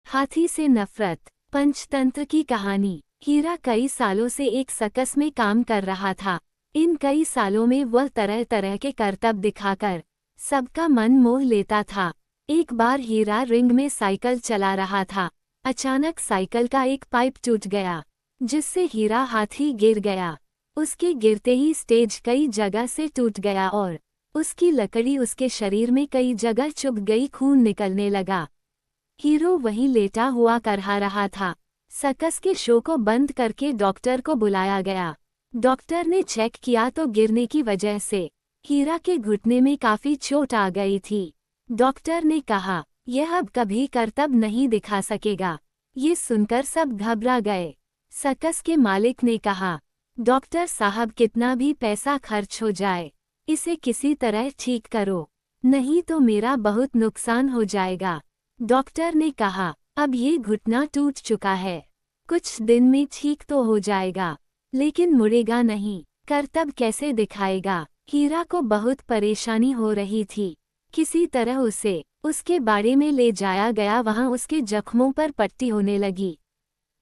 हाथी से नफरत। पंचतंत्र की कहानी। हीरा कई सालों से एक सर्कस में काम कर रहा था। इन कई सालों में वह तरह तरह के करतब दिखाकर सबका मन मोह लेता था। एक बार हीरा रिंग में साइकिल चला रहा था। अचानक साइकिल का एक पाइप टूट गया, जिससे हीरा हाथी गिर गया। उसके गिरते ही स्टेज कई जगह से टूट गया और उसकी लकड़ी उसके शरीर में कई जगह चुभ गई, खून निकलने लगा। हीरो वहीं लेटा हुआ करहा रहा था। सर्कस के शो को बंद करके डॉक्टर को बुलाया गया। डॉक्टर ने चेक किया तो गिरने की वजह से हीरा के घुटने में काफी चोट आ गई थी। डॉक्टर ने कहा, यह अब कभी करतब नहीं दिखा सकेगा। ये सुनकर सब घबरा गए। सर्कस के मालिक ने कहा, डॉक्टर साहब कितना भी पैसा खर्च हो जाए, इसे किसी तरह ठीक करो, नहीं तो मेरा बहुत नुकसान हो जाएगा। डॉक्टर ने कहा, अब ये घुटना टूट चुका है, कुछ दिन में ठीक तो हो जाएगा, लेकिन मुड़ेगा नहीं। करतब कैसे दिखाएगा? हीरा को बहुत परेशानी हो रही थी। किसी तरह उसे उसके बाड़े में ले जाया गया। वहां उसके जख्मों पर पट्टी होने लगी।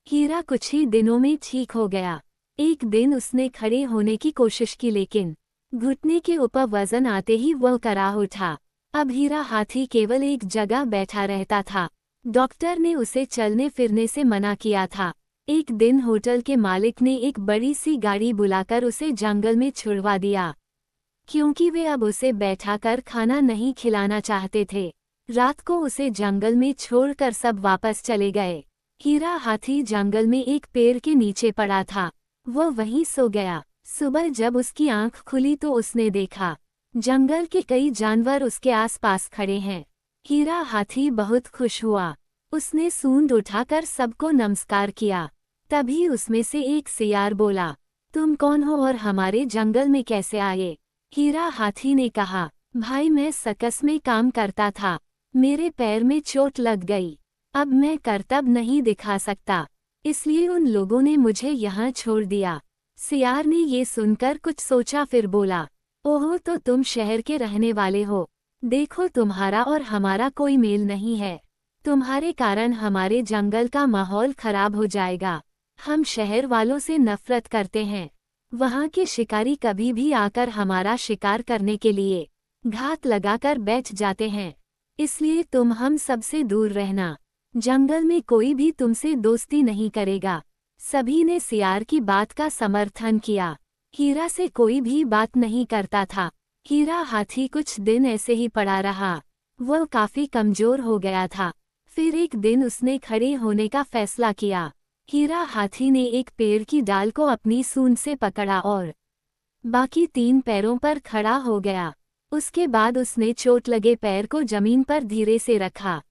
हीरा कुछ ही दिनों में ठीक हो गया। एक दिन उसने खड़े होने की कोशिश की, लेकिन घुटने के ऊपर वजन आते ही वह करा उठा। अब हीरा हाथी केवल एक जगह बैठा रहता था। डॉक्टर ने उसे चलने फिरने से मना किया था। एक दिन होटल के मालिक ने एक बड़ी सी गाड़ी बुलाकर उसे जंगल में छुड़वा दिया, क्योंकि वे अब उसे बैठाकर खाना नहीं खिलाना चाहते थे। रात को उसे जंगल में छोड़कर सब वापस चले गए। हीरा हाथी जंगल में एक पेड़ के नीचे पड़ा था। वह वहीं सो गया। सुबह जब उसकी आंख खुली तो उसने देखा, जंगल के कई जानवर उसके आसपास खड़े हैं। हीरा हाथी बहुत खुश हुआ। उसने सूंड उठाकर सबको नमस्कार किया। तभी उसमें से एक सियार बोला, तुम कौन हो और हमारे जंगल में कैसे आए? हीरा हाथी ने कहा, भाई मैं सर्कस में काम करता था, मेरे पैर में चोट लग गई, अब मैं करतब नहीं दिखा सकता, इसलिए उन लोगों ने मुझे यहाँ छोड़ दिया। सियार ने ये सुनकर कुछ सोचा, फिर बोला, ओहो, तो तुम शहर के रहने वाले हो। देखो, तुम्हारा और हमारा कोई मेल नहीं है। तुम्हारे कारण हमारे जंगल का माहौल खराब हो जाएगा। हम शहर वालों से नफरत करते हैं। वहाँ के शिकारी कभी भी आकर हमारा शिकार करने के लिए घात लगाकर बैठ जाते हैं, इसलिए तुम हम सबसे दूर रहना। जंगल में कोई भी तुमसे दोस्ती नहीं करेगा। सभी ने सियार की बात का समर्थन किया। हीरा से कोई भी बात नहीं करता था। हीरा हाथी कुछ दिन ऐसे ही पड़ा रहा। वह काफी कमजोर हो गया था। फिर एक दिन उसने खड़े होने का फैसला किया। हीरा हाथी ने एक पेड़ की डाल को अपनी सूंड से पकड़ा और बाकी 3 पैरों पर खड़ा हो गया। उसके बाद उसने चोट लगे पैर को जमीन पर धीरे से रखा।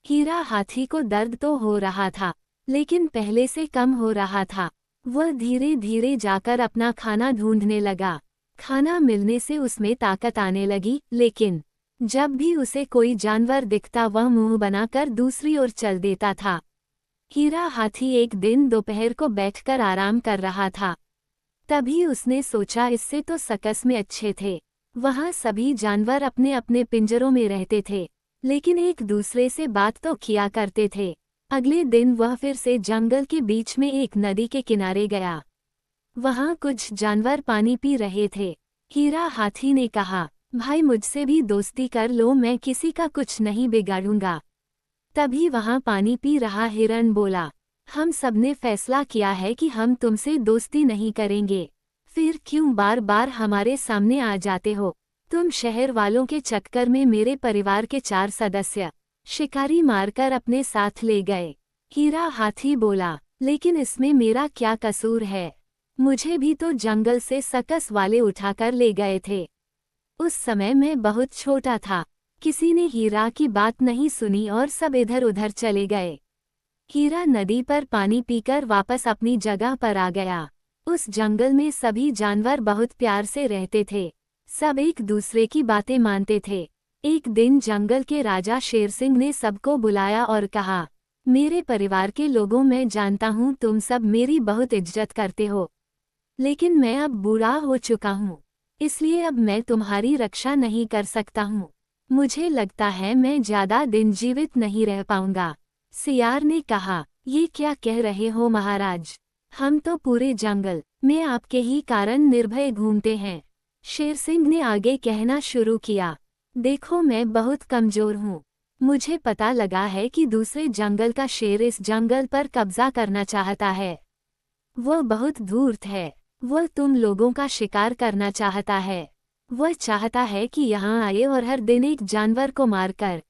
हीरा हाथी को दर्द तो हो रहा था, लेकिन पहले से कम हो रहा था। वह धीरे धीरे जाकर अपना खाना ढूंढने लगा। खाना मिलने से उसमें ताकत आने लगी, लेकिन जब भी उसे कोई जानवर दिखता वह मुंह बनाकर दूसरी ओर चल देता था। हीरा हाथी एक दिन दोपहर को बैठकर आराम कर रहा था। तभी उसने सोचा, इससे तो सर्कस में अच्छे थे। वहां सभी जानवर अपने अपने पिंजरों में रहते थे, लेकिन एक दूसरे से बात तो किया करते थे। अगले दिन वह फिर से जंगल के बीच में एक नदी के किनारे गया। वहां कुछ जानवर पानी पी रहे थे। हीरा हाथी ने कहा, भाई मुझसे भी दोस्ती कर लो, मैं किसी का कुछ नहीं बिगाड़ूंगा। तभी वहां पानी पी रहा हिरण बोला, हम सबने फैसला किया है कि हम तुमसे दोस्ती नहीं करेंगे, फिर क्यों बार बार हमारे सामने आ जाते हो? तुम शहर वालों के चक्कर में मेरे परिवार के 4 सदस्य शिकारी मारकर अपने साथ ले गए। हीरा हाथी बोला, लेकिन इसमें मेरा क्या कसूर है? मुझे भी तो जंगल से सर्कस वाले उठाकर ले गए थे। उस समय मैं बहुत छोटा था। किसी ने हीरा की बात नहीं सुनी और सब इधर उधर चले गए। हीरा नदी पर पानी पीकर वापस अपनी जगह पर आ गया। उस जंगल में सभी जानवर बहुत प्यार से रहते थे। सब एक दूसरे की बातें मानते थे। एक दिन जंगल के राजा शेर सिंह ने सबको बुलाया और कहा, मेरे परिवार के लोगों, मैं जानता हूँ तुम सब मेरी बहुत इज्जत करते हो, लेकिन मैं अब बूढ़ा हो चुका हूँ, इसलिए अब मैं तुम्हारी रक्षा नहीं कर सकता हूँ। मुझे लगता है मैं ज्यादा दिन जीवित नहीं रह पाऊंगा। सियार ने कहा, ये क्या कह रहे हो महाराज? हम तो पूरे जंगल में आपके ही कारण निर्भय घूमते हैं। शेरसिंह ने आगे कहना शुरू किया, देखो मैं बहुत कमजोर हूँ। मुझे पता लगा है कि दूसरे जंगल का शेर इस जंगल पर कब्जा करना चाहता है। वह बहुत धूर्त है। वह तुम लोगों का शिकार करना चाहता है। वह चाहता है कि यहाँ आए और हर दिन एक जानवर को मारकर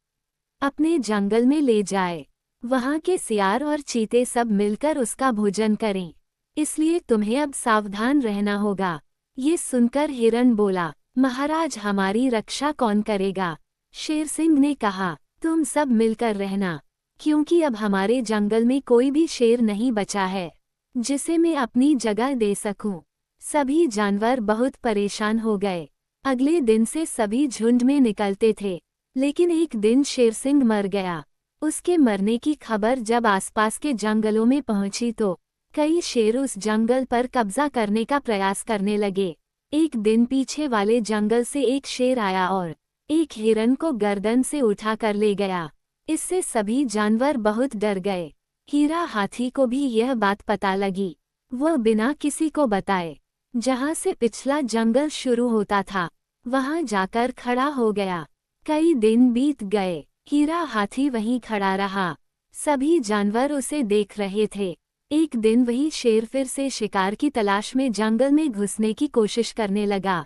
अपने जंगल में ले जाए। वहाँ के सियार और चीते सब मिलकर उसका भोजन करें। इसलिए तुम्हें अब सावधान रहना होगा। ये सुनकर हिरण बोला, महाराज हमारी रक्षा कौन करेगा? शेरसिंह ने कहा, तुम सब मिलकर रहना, क्योंकि अब हमारे जंगल में कोई भी शेर नहीं बचा है जिसे मैं अपनी जगह दे सकूं। सभी जानवर बहुत परेशान हो गए। अगले दिन से सभी झुंड में निकलते थे, लेकिन एक दिन शेरसिंह मर गया। उसके मरने की खबर जब आसपास के जंगलों में पहुंची तो कई शेर उस जंगल पर कब्जा करने का प्रयास करने लगे। एक दिन पीछे वाले जंगल से एक शेर आया और एक हिरन को गर्दन से उठा कर ले गया। इससे सभी जानवर बहुत डर गए। हीरा हाथी को भी यह बात पता लगी। वह बिना किसी को बताए जहां से पिछला जंगल शुरू होता था वहां जाकर खड़ा हो गया। कई दिन बीत गए। हीरा हाथी वहीं खड़ा रहा। सभी जानवर उसे देख रहे थे। एक दिन वही शेर फिर से शिकार की तलाश में जंगल में घुसने की कोशिश करने लगा।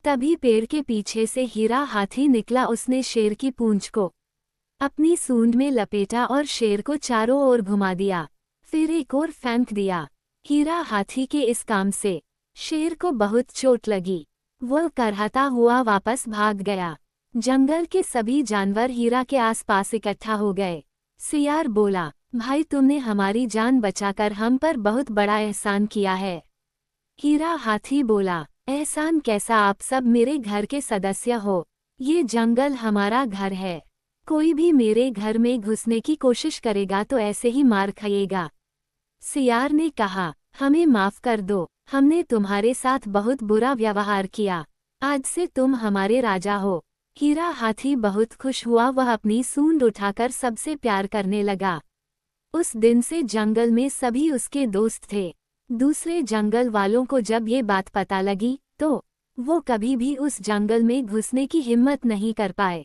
तभी पेड़ के पीछे से हीरा हाथी निकला। उसने शेर की पूंछ को अपनी सूंड में लपेटा और शेर को चारों ओर घुमा दिया, फिर एक और फेंक दिया। हीरा हाथी के इस काम से शेर को बहुत चोट लगी। वह करहता हुआ वापस भाग गया। जंगल के सभी जानवर हीरा के आसपास इकट्ठा हो गए। सियार बोला, भाई तुमने हमारी जान बचाकर हम पर बहुत बड़ा एहसान किया है। हीरा हाथी बोला, एहसान कैसा? आप सब मेरे घर के सदस्य हो। ये जंगल हमारा घर है। कोई भी मेरे घर में घुसने की कोशिश करेगा तो ऐसे ही मार खाएगा। सियार ने कहा, हमें माफ कर दो, हमने तुम्हारे साथ बहुत बुरा व्यवहार किया। आज से तुम हमारे राजा हो। हीरा हाथी बहुत खुश हुआ। वह अपनी सूंड उठाकर सबसे प्यार करने लगा। उस दिन से जंगल में सभी उसके दोस्त थे। दूसरे जंगल वालों को जब ये बात पता लगी तो वो कभी भी उस जंगल में घुसने की हिम्मत नहीं कर पाए।